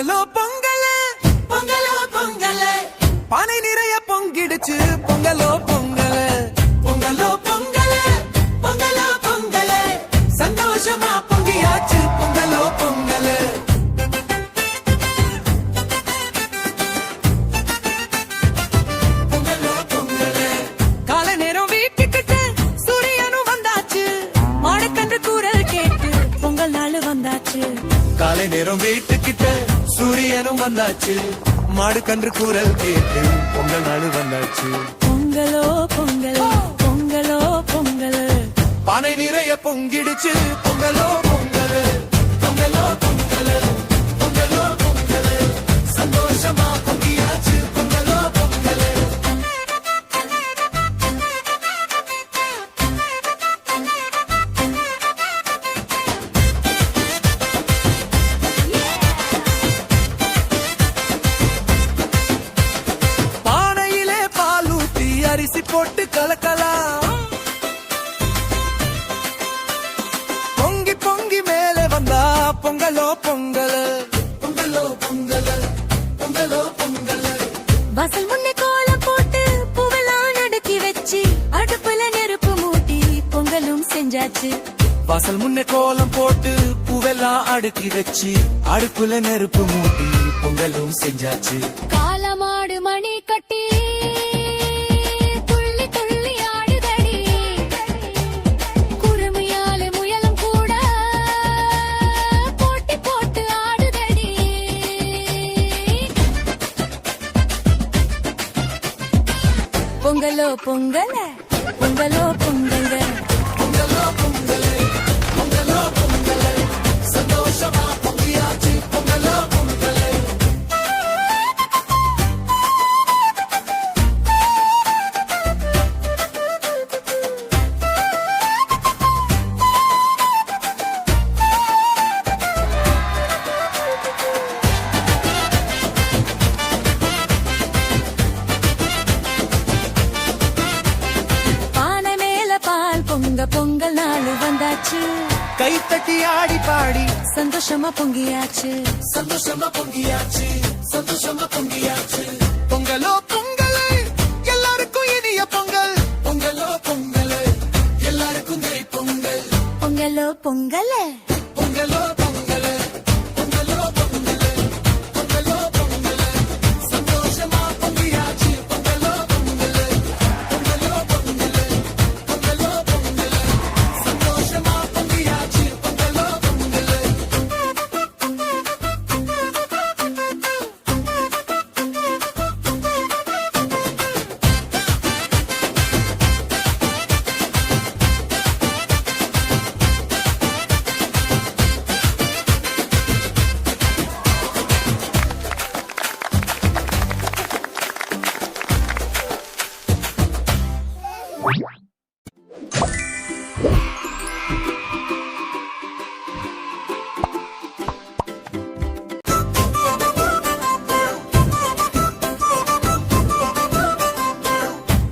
பொங்கலோ பொங்கல பொங்கலோ பொங்கல பானை நிறைய பொங்கிடுச்சு பொங்கலோ பொங்கல பொங்கலோ பொங்கல பொங்கலோ பொங்கல சந்தோஷமா பொங்கியாச்சு பொங்கலோ பொங்கல பொங்கலோ பொங்கல கால நேரம் வீட்டுக்கிட்ட சூரியனும் வந்தாச்சு மாடக்கன்று கூறல் கேட்டு பொங்கல் நாள் வந்தாச்சு காலை நேரம் வீட்டுக்கிட்ட சூரியனும் வந்தாச்சு மாடு கன்று கூறல் கேட்டு பொங்கல் நாள் வந்தாச்சு பொங்கலோ பொங்கல் பொங்கலோ பொங்கல் பானை நிறைய பொங்கிடுச்சு பொங்கலோ பொங்கல் பொங்கலோ பொங்கல் பொங்கலோ பொங்கல் சந்தோஷமா பொங்கியாச்சு பொங்கலோ பொங்கல் அரிசி போட்டு கலக்கலாம் பொங்கி பொங்கி மேலே வந்தா பொங்கலோ பொங்கல் பொங்கலோ பொங்கல் பொங்கலோ பொங்கல் வாசல் முன்னே கோலம் போட்டு பூவெல்லாம் அடுக்கி வச்சு அடுப்புல நெருப்பு மூட்டி பொங்கலும் செஞ்சாச்சு வாசல் முன்னே கோலம் போட்டு பூவெல்லாம் அடுக்கி வச்சு அடுப்புல நெருப்பு மூட்டி பொங்கலும் செஞ்சாச்சு காலமாடு மணி கட்டி பொங்கலோ பொங்கல பொங்கலோ பொங்கல பொங்கலோ பொங்கல் பொங்கலோ பொங்கல் சந்தோஷமா பொங்கியாச்சு பொங்கலோ பொங்கல் பொங்கல் நாள் வந்தாச்சு கை தட்டி ஆடி பாடி சந்தோஷமா பொங்கியாச்சு சந்தோஷமா பொங்கியாச்சு சந்தோஷமா பொங்கியாச்சு பொங்கலோ பொங்கல் எல்லாருக்கும் இனிய பொங்கல் பொங்கலோ பொங்கல் எல்லாருக்கும் நெய் பொங்கல் பொங்கலோ பொங்கல் பொங்கலோ பொங்கல் பொங்கலோ பொங்கல் பொங்கலோ பொங்கல் சந்தோஷமா பொங்கியாச்சு பொங்கலோ பொங்கல் பொங்கலோ பொங்கல் பொங்கலோ பொங்கல் சந்தோஷமா பொங்கியாச்சு பொங்கலோ பொங்கல்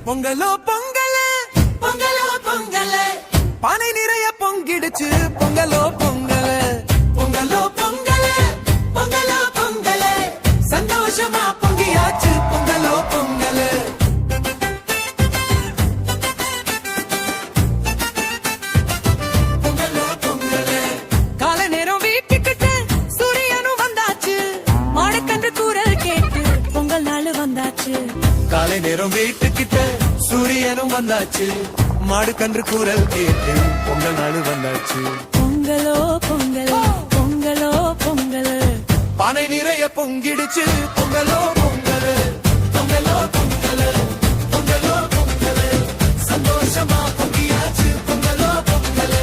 பொங்கலோ பொங்கல் பொங்கலோ பொங்கல் பானை நிறைய பொங்கிடுச்சு பொங்கலோ பொங்கல் பொங்கலோ பொங்கல் பொங்கலோ பொங்கல் சந்தோஷமா பொங்கியாச்சு பொங்கலோ பொங்கல் பொங்கலோ பொங்கல் காலை நேரம் வீட்டுக்கிட்ட சூரியனும் வந்தாச்சு மாடக்கன்று கூறல் கேட்டு பொங்கல் நாள் வந்தாச்சு காலை நேரம் வீட்டுக்கிட்ட சூரியனும் வந்தாச்சு மாடு கன்று கூறல் கேட்டு பொங்கல் நாள் வந்தாச்சு பொங்கலோ பொங்கல் பொங்கலோ பொங்கல் பானை நிறைய பொங்கிடுச்சு பொங்கலோ பொங்கல் பொங்கலோ பொங்கல் பொங்கலோ பொங்கல் சந்தோஷமா பொங்கியாச்சு பொங்கலோ பொங்கல்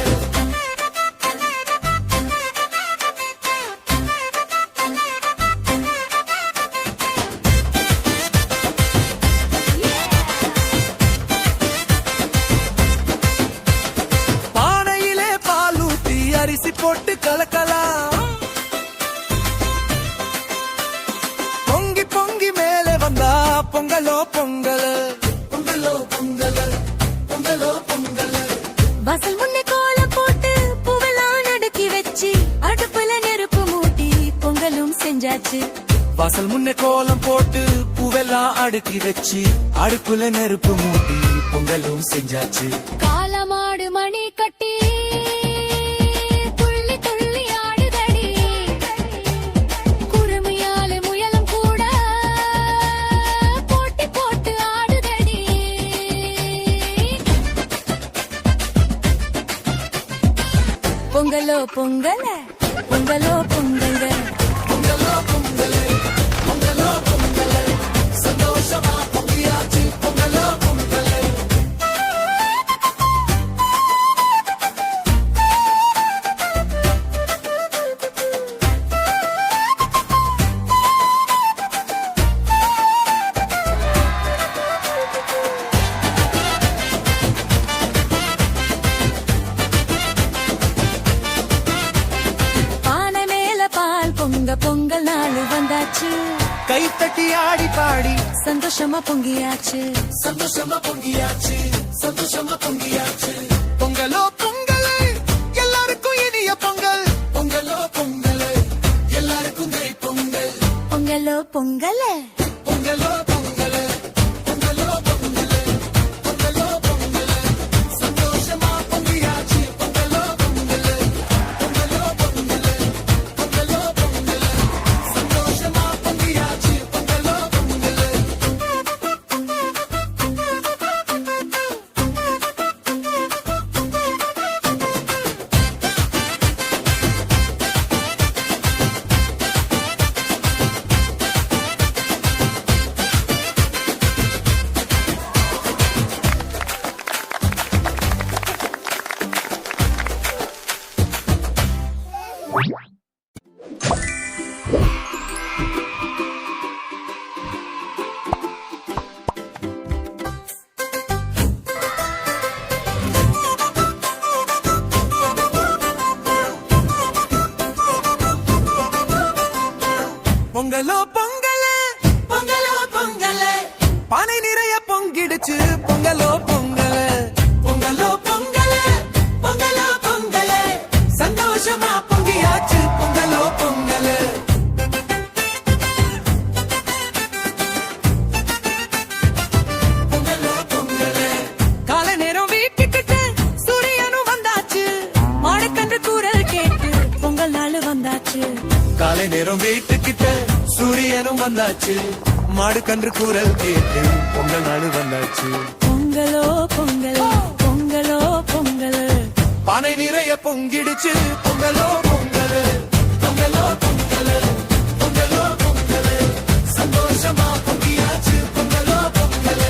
அரிசி போட்டு கலக்கலாம் பொங்கி பொங்கி மேலே வந்தா பொங்கலோ பொங்கல் பொங்கலோ பொங்கல் பொங்கலோ பொங்கல் வாசல் முன்னே கோலம் போட்டு பூவெல்லாம் அடுக்கி வச்சு அடுப்புல நெருப்பு மூட்டி பொங்கலும் செஞ்சாச்சு. வாசல் முன்னே கோலம் போட்டு பூவெல்லாம் அடுக்கி வச்சு அடுப்புல நெருப்பு மூட்டி பொங்கலும் செஞ்சாச்சு. காலமாடு மணி கட்டி துள்ளி துள்ளி ஆடுதடி, குறுமையால முயலும் கூட போட்டி போட்டு ஆடுதடி. பொங்கலோ பொங்கல பொங்கலோ பொங்கல பொங்கலோ பொங்கலே பொங்கலோ பொங்கலே சந்தோஷமா பொங்கியாச்சு பொங்கலோ பொங்கலே. பானை மேல பால் பொங்க பொங்கல் நாள் வந்தாச்சு. கை தட்டி ஆடி பாடி சந்தோஷமா பொங்கியாச்சு. சந்தோஷமா பொங்கியாச்சு சந்தோஷமா பொங்கியாச்சு. பொங்கலோ பொங்கலே எல்லாருக்கும் இனிய பொங்கல். பொங்கலோ பொங்கலே எல்லாருக்கும் கை பொங்கல். பொங்கலோ பொங்கல பொங்கலோ பொங்கலே பொங்கலோ பொங்கலே பொங்கலோ பொங்கலே சந்தோஷமா பொங்கியாச்சு பொங்கலோ பொங்கலே. பொங்கலோ பொங்கலே பொங்கலோ பொங்கலே சந்தோஷமா பொங்கியாச்சு பொங்கலோ பொங்கலே. பொங்கலோ பொங்கலே பொங்கலோ பொங்கலே பானை நிறைய பொங்கிடுச்சு பொங்கலோ பொங்கலே. பொங்கலோ பொங்கலே பொங்கலோ பொங்கலே சந்தோஷமா பொங்கியாச்சு பொங்கலோ பொங்கலே. பொங்கலோ பொங்கலே காலை நேரம் வீட்டுக்கிட்ட சூரியனும் வந்தாச்சு. மாடுக்கன்று கூறல் கேட்டு பொங்கல் நாள் வந்தாச்சு. காலை நேரம் வீட்டுக்கிட்ட சூரியனும் வந்தாச்சு. மாடு கன்று கூறல் கேட்டு பொங்கல் நாடு வந்தாச்சு. பொங்கலோ பொங்கல் பொங்கலோ பொங்கல் பானை நிறைய பொங்கிடுச்சு பொங்கலோ பொங்கல். பொங்கலோ பொங்கல் பொங்கலோ பொங்கல் சந்தோஷமா பொங்கியாச்சு பொங்கலோ பொங்கல்.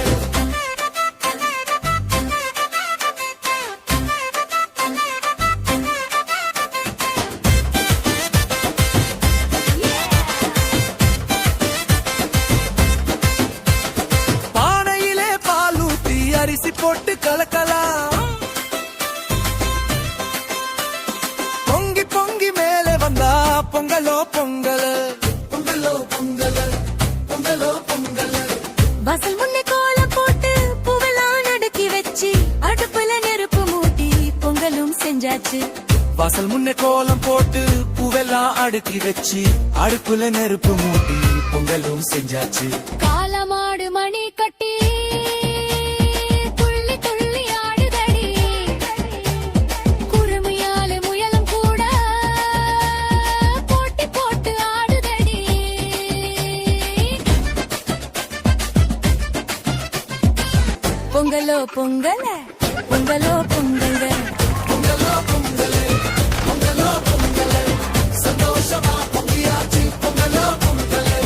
பானையிலே பால் ஊத்தி அரிசி போட்டு கலக்கலாம். பொங்கி பொங்கி மேலே வந்தா பொங்கலோ பொங்கல். பொங்கலோ பொங்கல் பொங்கலோ பொங்கல் வாசல் முன்னே கோலம் போட்டு பூவெல்லாம் அடுக்கி வச்சு அடுப்புல நெருப்பு மூட்டி பொங்கலும் செஞ்சாச்சு. வாசல் முன்னே கோலம் போட்டு பூவெல்லாம் அடுக்கி வச்சு அடுப்புல நெருப்பு மூட்டி பொங்கலும் செஞ்சாச்சு. காலமாடு மணி கட்டி துள்ளி துள்ளி ஆடுதடி, குறுமையால முயலும் கூட போட்டி போட்டு ஆடுதடி. பொங்கலோ பொங்கல பொங்கலோ பொங்கல் பொங்கலோ பொங்கலே பொங்கலோ பொங்கலே சந்தோஷமா பொங்கியாச்சு பொங்கலோ பொங்கலே.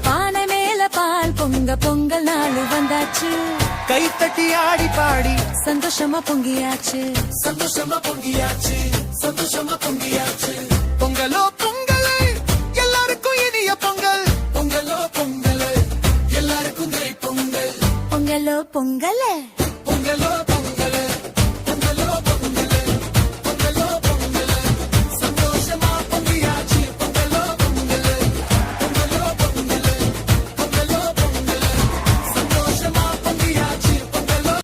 பானை மேல பால் பொங்க பொங்கல் நாள் வந்தாச்சு. கை தட்டி ஆடி பாடி சந்தோஷமா பொங்கியாச்சு. சந்தோஷமா பொங்கியாச்சு சந்தோஷமா பொங்கியாச்சு. பொங்கலோ பொங்கலே எல்லாருக்கும் இனிய பொங்கல். பொங்கலோ பொங்கலே எல்லாருக்கும் கை பொங்கல். பொங்கலோ பொங்கல